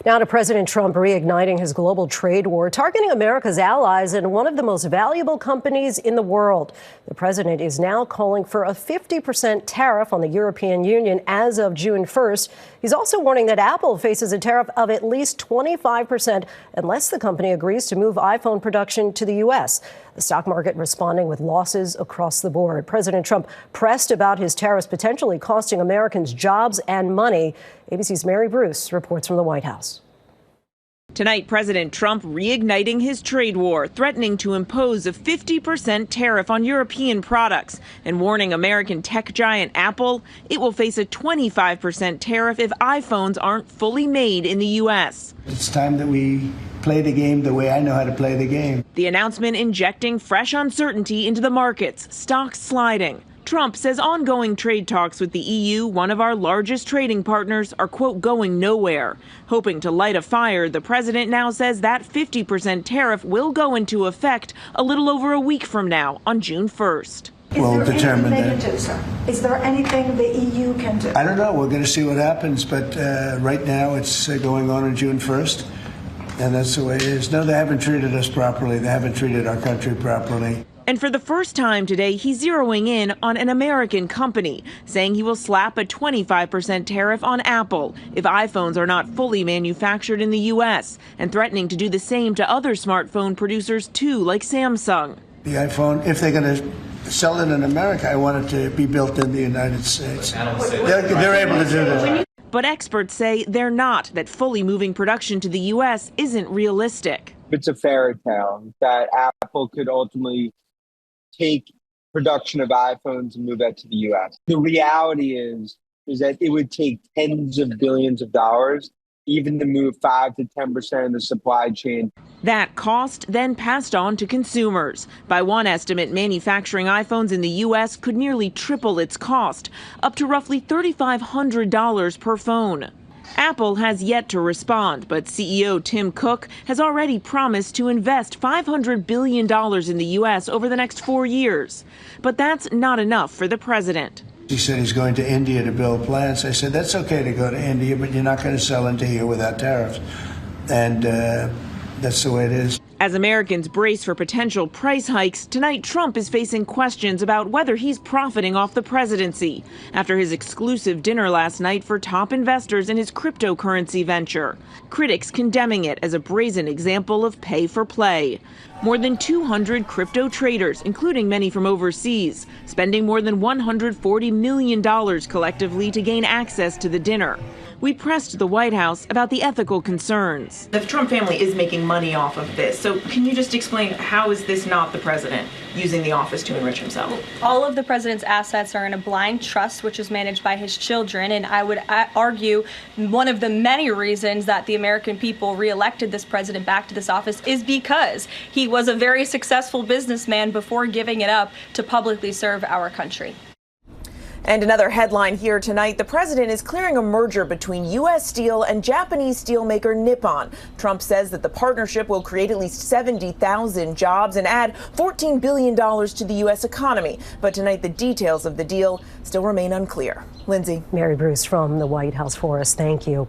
Now to President Trump reigniting his global trade war, targeting America's allies and one of the most valuable companies in the world. The president is now calling for a 50% tariff on the European Union as of June 1st. He's also warning that Apple faces a tariff of at least 25% unless the company agrees to move iPhone production to the U.S. The stock market responding with losses across the board. President Trump pressed about his tariffs potentially costing Americans jobs and money. ABC's Mary Bruce reports from the White House. Tonight, President Trump reigniting his trade war, threatening to impose a 50% tariff on European products and warning American tech giant Apple it will face a 25% tariff if iPhones aren't fully made in the U.S. It's time that we play the game the way I know how to play the game. The announcement injecting fresh uncertainty into the markets, stocks sliding. Trump says ongoing trade talks with the EU, one of our largest trading partners, are, quote, going nowhere. Hoping to light a fire, the president now says that 50% tariff will go into effect a little over a week from now on June 1st. We'll determine that. Sir? Is there anything the EU can do? I don't know. We're going to see what happens. But right now it's going on June 1st. And that's the way it is. No, they haven't treated us properly. They haven't treated our country properly. And for the first time today, he's zeroing in on an American company, saying he will slap a 25% tariff on Apple if iPhones are not fully manufactured in the U.S., and threatening to do the same to other smartphone producers, too, like Samsung. The iPhone, if they're going to sell it in America, I want it to be built in the United States. They're able to do that. But experts say they're not, that fully moving production to the U.S. isn't realistic. It's a fairy tale that Apple could ultimately take production of iPhones and move that to the U.S. The reality is that it would take tens of billions of dollars even to move 5 to 10% of the supply chain. That cost then passed on to consumers. By one estimate, manufacturing iPhones in the U.S. could nearly triple its cost, up to roughly $3,500 per phone. Apple has yet to respond, but CEO Tim Cook has already promised to invest $500 billion in the U.S. over the next 4 years. But that's not enough for the president. He said he's going to India to build plants. I said, that's okay to go to India, but you're not going to sell into here without tariffs. And that's the way it is. As Americans brace for potential price hikes, tonight Trump is facing questions about whether he's profiting off the presidency after his exclusive dinner last night for top investors in his cryptocurrency venture. Critics condemning it as a brazen example of pay for play. More than 200 crypto traders, including many from overseas, spending more than $140 million collectively to gain access to the dinner. We pressed the White House about the ethical concerns. The Trump family is making money off of this. So can you just explain, how is this not the president using the office to enrich himself? All of the president's assets are in a blind trust, which is managed by his children. And I would argue one of the many reasons that the American people reelected this president back to this office is because he was a very successful businessman before giving it up to publicly serve our country. And another headline here tonight, the president is clearing a merger between U.S. Steel and Japanese steelmaker Nippon. Trump says that the partnership will create at least 70,000 jobs and add $14 billion to the U.S. economy. But tonight, the details of the deal still remain unclear. Lindsay. Mary Bruce from the White House for us. Thank you.